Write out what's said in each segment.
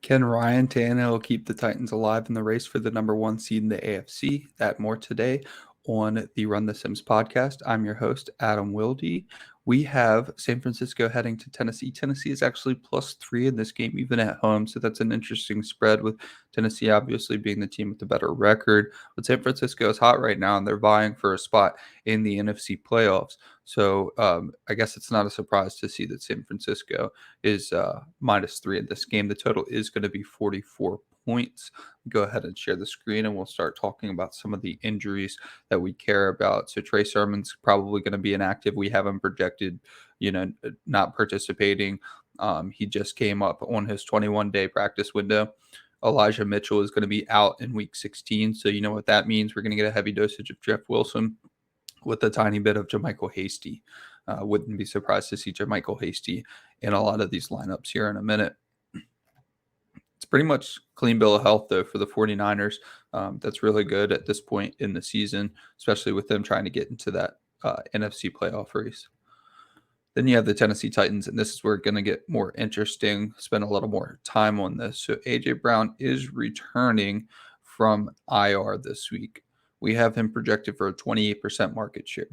Can Ryan Tannehill keep the Titans alive in the race for the number one seed in the AFC? That more today on the Run the Sims podcast. I'm your host, Adam Wilde. We have San Francisco heading to Tennessee. Tennessee is actually +3 in this game, even at home. So that's an interesting spread, with Tennessee obviously being the team with the better record. But San Francisco is hot right now, and they're vying for a spot in the NFC playoffs. So I guess it's not a surprise to see that San Francisco is -3 in this game. The total is going to be 44 points. Go ahead and share the screen, and we'll start talking about some of the injuries that we care about. So Trey Sermon's probably going to be inactive. We have him projected, not participating. He just came up on his 21-day practice window. Elijah Mitchell is going to be out in week 16. So you know what that means. We're going to get a heavy dosage of Jeff Wilson with a tiny bit of JaMychal Hasty. Wouldn't be surprised to see JaMychal Hasty in a lot of these lineups here in a minute. It's pretty much clean bill of health, though, for the 49ers. That's really good at this point in the season, especially with them trying to get into that NFC playoff race. Then you have the Tennessee Titans, and this is where it's going to get more interesting. Spend a little more time on this. So A.J. Brown is returning from IR this week. We have him projected for a 28% market share.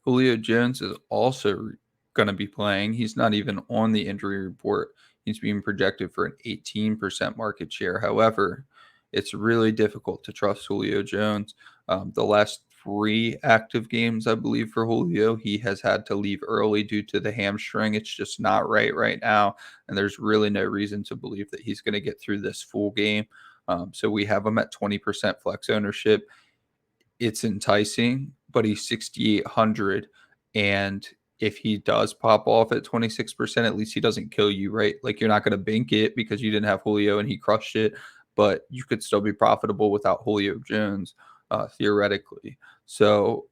Julio Jones is also going to be playing. He's not even on the injury report. He's being projected for an 18% market share. However, it's really difficult to trust Julio Jones. The last 3 active games, I believe, for Julio, he has had to leave early due to the hamstring. It's just not right now, and there's really no reason to believe that he's going to get through this full game. So we have him at 20% flex ownership. It's enticing, but he's 6,800, and if he does pop off at 26%, at least he doesn't kill you, right? Like, you're not going to bank it because you didn't have Julio and he crushed it, but you could still be profitable without Julio Jones, theoretically. So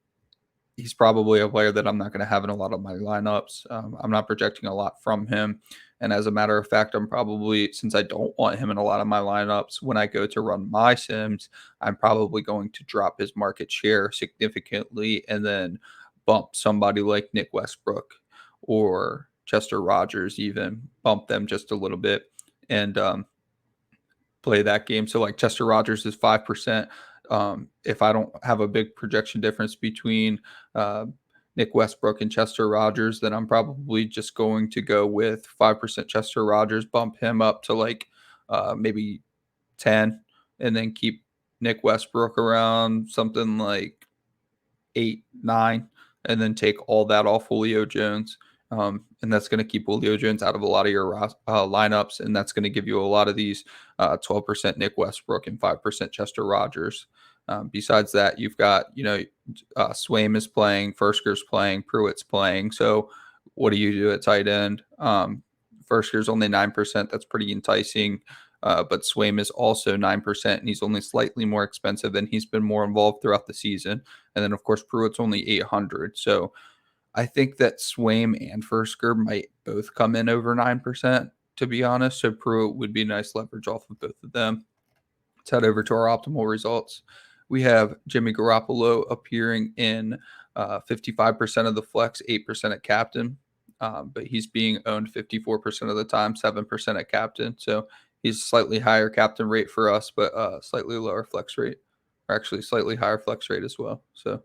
he's probably a player that I'm not going to have in a lot of my lineups. I'm not projecting a lot from him. And as a matter of fact, I'm probably, since I don't want him in a lot of my lineups, when I go to run my Sims, I'm probably going to drop his market share significantly and then bump somebody like Nick Westbrook or Chester Rogers, even bump them just a little bit and play that game. So like Chester Rogers is 5%. If I don't have a big projection difference between Nick Westbrook and Chester Rogers, then I'm probably just going to go with 5% Chester Rogers, bump him up to like maybe 10, and then keep Nick Westbrook around something like 8, 9, and then take all that off Julio Jones. And that's going to keep Julio Jones out of a lot of your lineups, and that's going to give you a lot of these 12% Nick Westbrook and 5% Chester Rogers. Besides that, you've got, Swaim is playing, Furster's playing, Pruitt's playing. So what do you do at tight end? Furster's only 9%. That's pretty enticing. But Swaim is also 9%, and he's only slightly more expensive, and he's been more involved throughout the season. And then, of course, Pruitt's only 800. So I think that Swaim and Fursker might both come in over 9%, to be honest. So Pruitt would be nice leverage off of both of them. Let's head over to our optimal results. We have Jimmy Garappolo appearing in 55% of the flex, 8% at captain. But he's being owned 54% of the time, 7% at captain. So he's slightly higher captain rate for us, but slightly lower flex rate, or actually slightly higher flex rate as well. So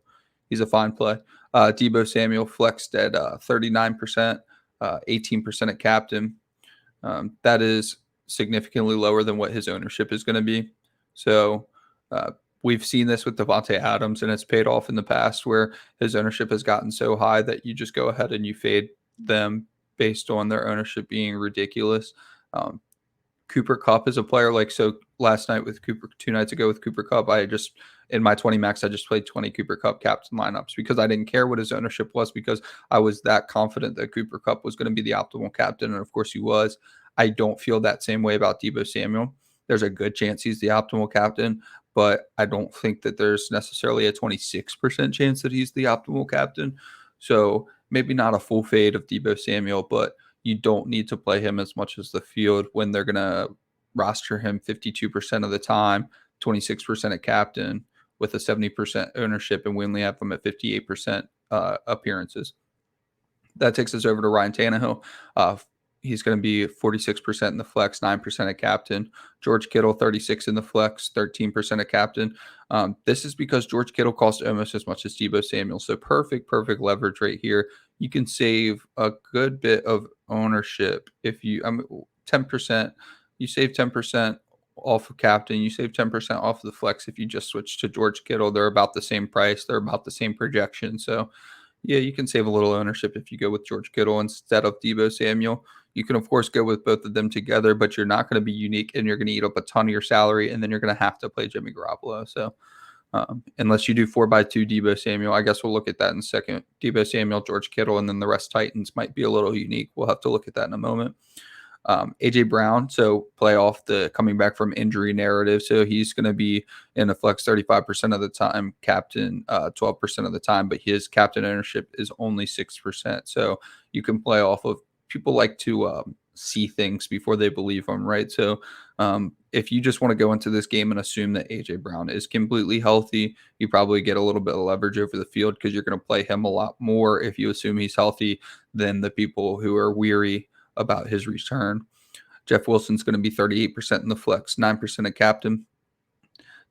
he's a fine play. Deebo Samuel flexed at 39%, 18% at captain. That is significantly lower than what his ownership is going to be. So we've seen this with Devontae Adams, and it's paid off in the past where his ownership has gotten so high that you just go ahead and you fade them based on their ownership being ridiculous. Cooper Kupp is a player like, so last night with Cooper, 2 nights ago with Cooper Kupp, in my 20 max, I just played 20 Cooper Kupp captain lineups because I didn't care what his ownership was, because I was that confident that Cooper Kupp was going to be the optimal captain. And of course he was. I don't feel that same way about Deebo Samuel. There's a good chance he's the optimal captain, but I don't think that there's necessarily a 26% chance that he's the optimal captain. So maybe not a full fade of Deebo Samuel, but you don't need to play him as much as the field when they're going to roster him 52% of the time, 26% at captain with a 70% ownership, and we only have him at 58% appearances. That takes us over to Ryan Tannehill. He's going to be 46% in the flex, 9% at captain. George Kittle, 36 in the flex, 13% at captain. This is because George Kittle costs almost as much as Deebo Samuel. So perfect leverage right here. You can save a good bit of ownership if you, 10%. You save 10% off of captain. You save 10% off of the flex if you just switch to George Kittle. They're about the same price. They're about the same projection. So yeah, you can save a little ownership if you go with George Kittle instead of Deebo Samuel. You can, of course, go with both of them together, but you're not going to be unique and you're going to eat up a ton of your salary, and then you're going to have to play Jimmy Garoppolo. So, unless you do 4x2 Deebo Samuel, I guess we'll look at that in a second. Deebo Samuel, George Kittle, and then the rest Titans might be a little unique. We'll have to look at that in a moment. AJ Brown, so play off the coming back from injury narrative. So he's going to be in a flex 35% of the time, captain 12% of the time, but his captain ownership is only 6%. So you can play off of, people like to see things before they believe them, right? So if you just want to go into this game and assume that AJ Brown is completely healthy, you probably get a little bit of leverage over the field because you're going to play him a lot more if you assume he's healthy than the people who are weary about his return. Jeff Wilson's going to be 38% in the flex, 9% at captain.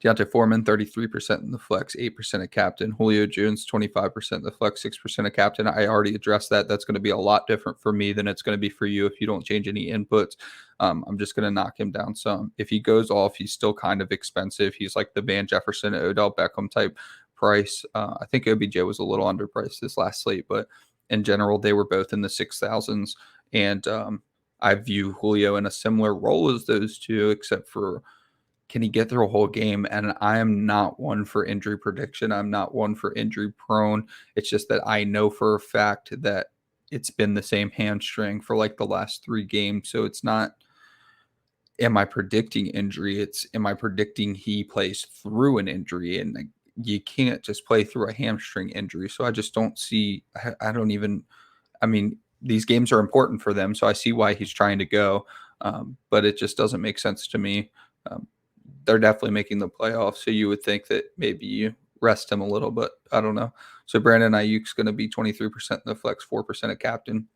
Deontay Foreman, 33% in the flex, 8% at captain. Julio Jones, 25% in the flex, 6% at captain. I already addressed that. That's going to be a lot different for me than it's going to be for you if you don't change any inputs. I'm just going to knock him down some. If he goes off, he's still kind of expensive. He's like the Van Jefferson, Odell Beckham type price. I think OBJ was a little underpriced this last slate, but in general, they were both in the 6,000s. And I view Julio in a similar role as those two, except for can he get through a whole game? And I am not one for injury prediction. I'm not one for injury prone. It's just that I know for a fact that it's been the same hamstring for like the last 3 games. So it's not, am I predicting injury? It's, am I predicting he plays through an injury? And like, you can't just play through a hamstring injury. So I just don't see, I don't even, I mean, these games are important for them, so I see why he's trying to go, but it just doesn't make sense to me. They're definitely making the playoffs, so you would think that maybe you rest him a little, but I don't know. So Brandon Aiyuk's going to be 23% in the flex, 4% at captain.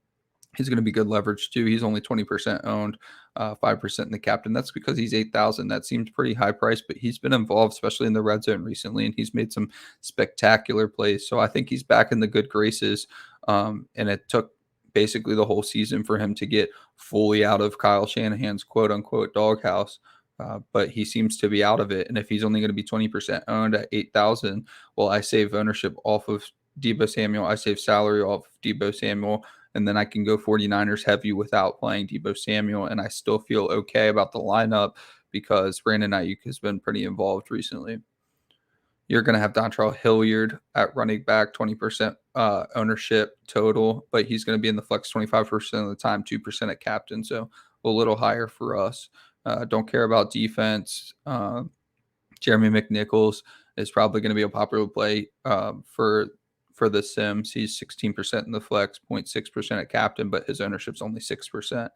He's going to be good leverage too. He's only 20% owned, 5% in the captain. That's because he's 8,000. That seems pretty high price, but he's been involved, especially in the red zone recently, and he's made some spectacular plays. So I think he's back in the good graces. And it took basically the whole season for him to get fully out of Kyle Shanahan's quote unquote doghouse. But he seems to be out of it. And if he's only going to be 20% owned at 8,000, well, I save ownership off of Deebo Samuel. I save salary off of Deebo Samuel. And then I can go 49ers heavy without playing Deebo Samuel. And I still feel okay about the lineup because Brandon Aiyuk has been pretty involved recently. You're going to have Dontrell Hilliard at running back, 20% ownership total, but he's going to be in the flex 25% of the time, 2% at captain. So a little higher for us. Don't care about defense. Jeremy McNichols is probably going to be a popular play for the Sims. He's 16% in the flex, 0.6% at captain, but his ownership's only 6%.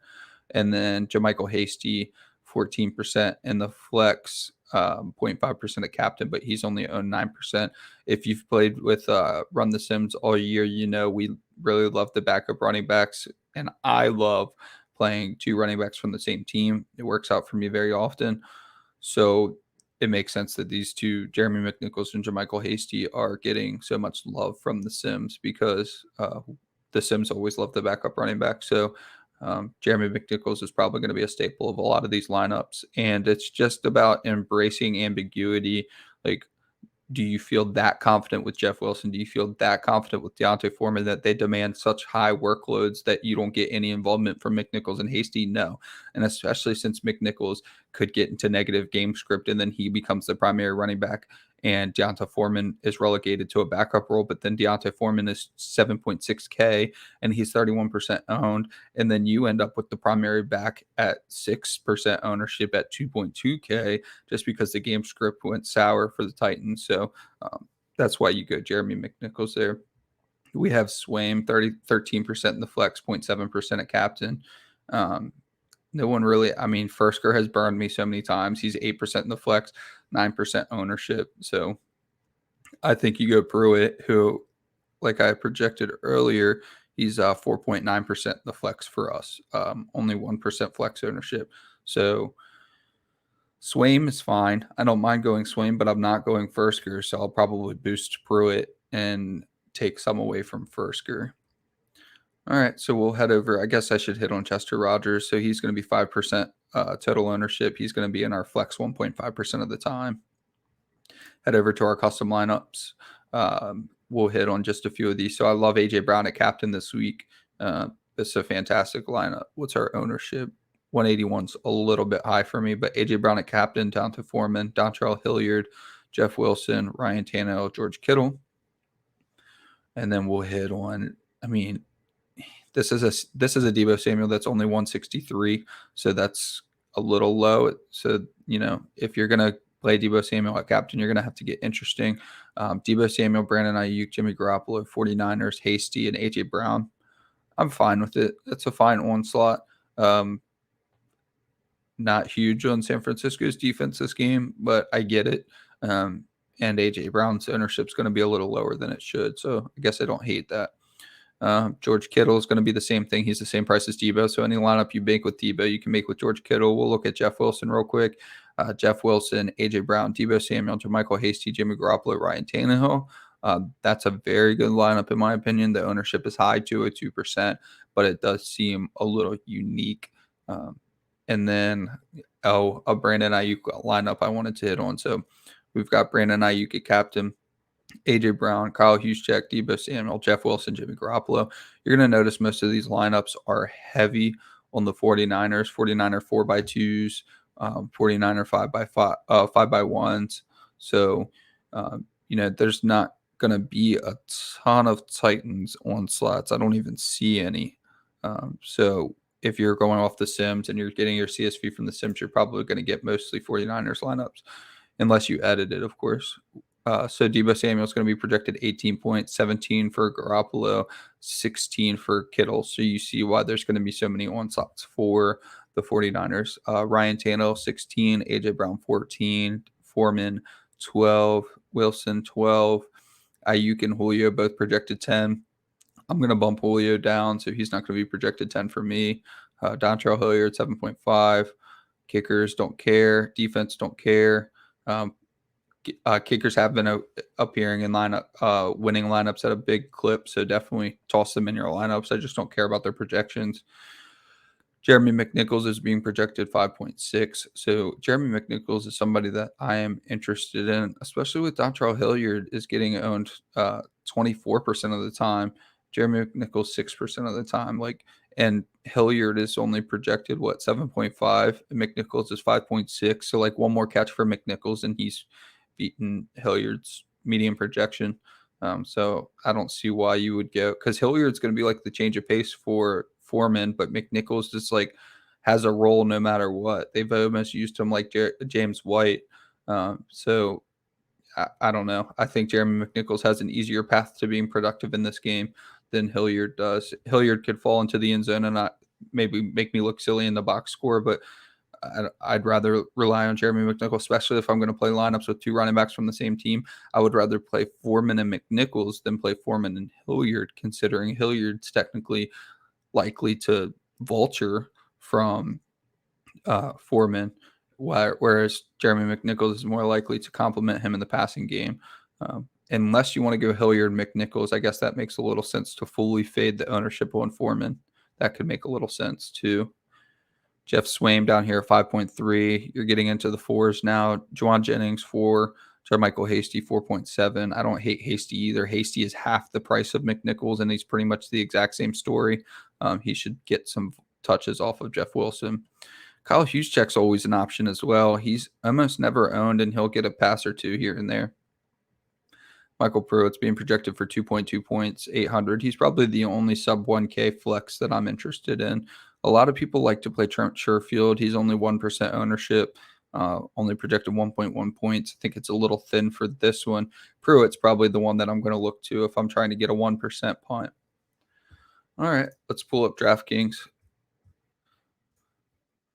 And then JaMychal Hasty, 14% in the flex, 0.5% at captain, but he's only owned 9%. If you've played with RunTheSims all year, you know we really love the backup running backs, and I love playing 2 running backs from the same team. It works out for me very often. So it makes sense that these two, Jeremy McNichols and JaMychal Hasty, are getting so much love from the Sims because the Sims always love the backup running back. So Jeremy McNichols is probably going to be a staple of a lot of these lineups. And it's just about embracing ambiguity. Like, do you feel that confident with Jeff Wilson? Do you feel that confident with Deontay Foreman that they demand such high workloads that you don't get any involvement from McNichols and Hasty? No. And especially since McNichols could get into negative game script and then he becomes the primary running back and Deontay Foreman is relegated to a backup role, but then Deontay Foreman is 7.6K and he's 31% owned. And then you end up with the primary back at 6% ownership at 2.2K just because the game script went sour for the Titans. So that's why you go Jeremy McNichols there. We have Swaim, 13% in the flex, 0.7% at captain. No one really, I mean, Fursker has burned me so many times. He's 8% in the flex, 9% ownership. So I think you go Pruitt, who, like I projected earlier, He's 4.9% the flex for us, only 1% flex ownership. So Swaim is fine. I don't mind going Swaim, but I'm not going Fursker, so I'll probably boost Pruitt and take some away from Fursker. All right, so we'll head over. I guess I should hit on Chester Rogers. So he's going to be 5% total ownership. He's going to be in our flex 1.5% of the time. Head over to our custom lineups. We'll hit on just a few of these. So I love AJ Brown at captain this week. It's a fantastic lineup. What's our ownership? 181's a little bit high for me, but AJ Brown at captain, down to Foreman, Dontrell Hilliard, Jeff Wilson, Ryan Tannehill, George Kittle. And then we'll hit on, this is a Deebo Samuel that's only 163, so that's a little low. So, if you're going to play Deebo Samuel at captain, you're going to have to get interesting. Deebo Samuel, Brandon Aiyuk, Jimmy Garappolo, 49ers, Hasty, and AJ Brown. I'm fine with it. It's a fine onslaught. Not huge on San Francisco's defense this game, but I get it. And AJ Brown's ownership is going to be a little lower than it should, so I guess I don't hate that. George Kittle is going to be the same thing. He's the same price as Deebo, so any lineup you make with Deebo, you can make with George Kittle. We'll look at Jeff Wilson real quick. Jeff Wilson, AJ Brown, Deebo Samuel, JaMychal Hasty, Jimmy Garoppolo, Ryan Tannehill. That's a very good lineup in my opinion. The ownership is high, 202%, but it does seem a little unique. And then, a Brandon Aiyuk lineup I wanted to hit on. So we've got Brandon Aiyuk at captain, AJ Brown, Kyle Juszczyk, Deebo Samuel, Jeff Wilson, Jimmy Garoppolo. You're going to notice most of these lineups are heavy on the 49ers. 49er 4x2s, 49er 5x1s. So, there's not going to be a ton of Titans on slots. I don't even see any. So if you're going off the Sims and you're getting your CSV from the Sims, you're probably going to get mostly 49ers lineups, unless you edit it, of course. So Deebo Samuel is going to be projected 18 points, 17 for Garappolo, 16 for Kittle. So you see why there's going to be so many onslaughts for the 49ers. Ryan Tannehill, 16, AJ Brown, 14, Foreman, 12, Wilson, 12, Aiyuk and Julio both projected 10. I'm going to bump Julio down, so he's not going to be projected 10 for me. Dontrell Hilliard, 7.5. Kickers don't care. Defense don't care. Kickers have been appearing in lineup, winning lineups at a big clip, so definitely toss them in your lineups. I just don't care about their projections. Jeremy McNichols is being projected 5.6. So Jeremy McNichols is somebody that I am interested in, especially with Dontrell Hilliard is getting owned 24% of the time. Jeremy McNichols 6% of the time. And Hilliard is only projected 7.5. And McNichols is 5.6. So one more catch for McNichols and he's beaten Hilliard's median projection. So I don't see why you would go, because Hilliard's going to be the change of pace for Foreman, but McNichols just has a role no matter what. They've almost used him like James White. So I don't know. I think Jeremy McNichols has an easier path to being productive in this game than Hilliard does. Hilliard could fall into the end zone and not maybe make me look silly in the box score, but I'd rather rely on Jeremy McNichols, especially if I'm going to play lineups with two running backs from the same team. I would rather play Foreman and McNichols than play Foreman and Hilliard, considering Hilliard's technically likely to vulture from Foreman, whereas Jeremy McNichols is more likely to complement him in the passing game. Unless you want to go Hilliard and McNichols, I guess that makes a little sense to fully fade the ownership on Foreman. That could make a little sense too. Jeff Swaim down here, 5.3. You're getting into the fours now. Juwan Jennings, 4. JaMychal Hasty, 4.7. I don't hate Hasty either. Hasty is half the price of McNichols, and he's pretty much the exact same story. He should get some touches off of Jeff Wilson. Kyle Juszczyk's always an option as well. He's almost never owned, and he'll get a pass or two here and there. Michael Pruitt's being projected for 2.2 points, 800. He's probably the only sub 1K flex that I'm interested in. A lot of people like to play Trent Sherfield. He's only 1% ownership, only projected 1.1 points. I think it's a little thin for this one. Pruitt's probably the one that I'm going to look to if I'm trying to get a 1% punt. All right, let's pull up DraftKings. I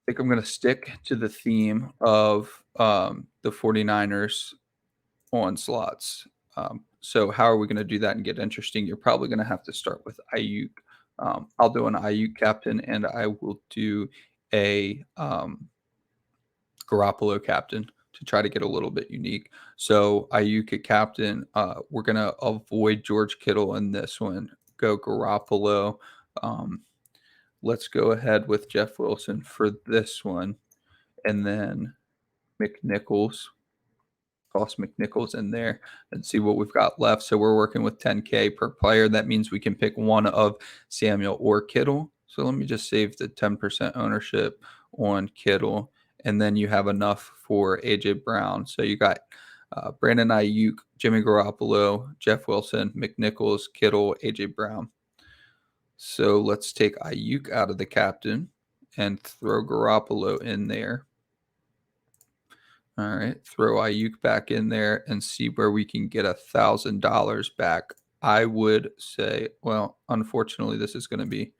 think I'm going to stick to the theme of the 49ers onslaughts. So how are we going to do that and get interesting? You're probably going to have to start with Aiyuk. I'll do an Aiyuk captain, and I will do a Garappolo captain to try to get a little bit unique. So Aiyuk at captain, we're going to avoid George Kittle in this one. Go Garappolo. Let's go ahead with Jeff Wilson for this one. And then McNichols. Toss McNichols in there and see what we've got left. So we're working with 10K per player. That means we can pick one of Samuel or Kittle. So let me just save the 10% ownership on Kittle. And then you have enough for AJ Brown. So you got Brandon Aiyuk, Jimmy Garoppolo, Jeff Wilson, McNichols, Kittle, AJ Brown. So let's take Aiyuk out of the captain and throw Garappolo in there. All right, throw Aiyuk back in there and see where we can get $1,000 back. I would say, well, unfortunately, this is going to be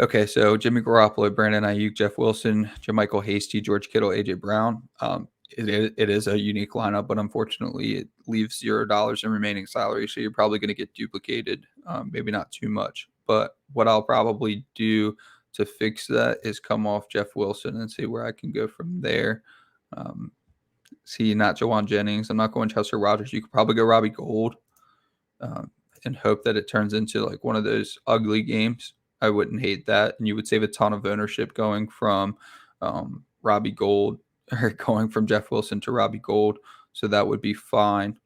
okay. So Jimmy Garoppolo, Brandon Aiyuk, Jeff Wilson, JaMychal Hasty, George Kittle, AJ Brown. It is a unique lineup, but unfortunately, it leaves $0 in remaining salary. So you're probably going to get duplicated, maybe not too much. But what I'll probably do to fix that is come off Jeff Wilson and see where I can go from there. See, not Jawan Jennings. I'm not going Chester Rogers. You could probably go Robbie Gould and hope that it turns into like one of those ugly games. I wouldn't hate that. And you would save a ton of ownership going from Robbie Gould or going from Jeff Wilson to Robbie Gould. So that would be fine.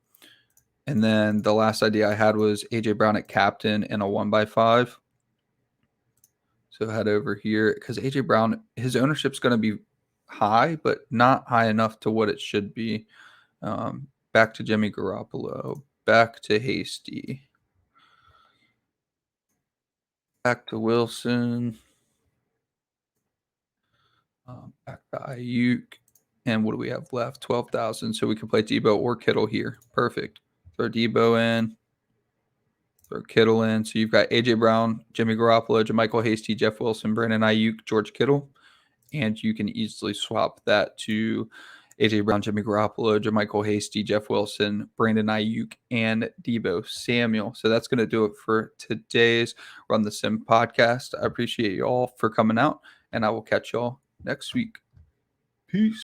And then the last idea I had was AJ Brown at captain in a 1x5. So head over here because AJ Brown, his ownership's going to be high, but not high enough to what it should be. Back to Jimmy Garoppolo, back to Hasty, back to Wilson, back to Aiyuk, and what do we have left? 12,000. So we can play Deebo or Kittle here. Perfect. Throw Deebo in, throw Kittle in. So you've got AJ Brown, Jimmy Garoppolo, JaMychal Hasty, Jeff Wilson, Brandon Aiyuk, George Kittle. And you can easily swap that to AJ Brown, Jimmy Garoppolo, JaMychal Hasty, Jeff Wilson, Brandon Aiyuk, and Deebo Samuel. So that's going to do it for today's Run the Sim podcast. I appreciate you all for coming out, and I will catch y'all next week. Peace.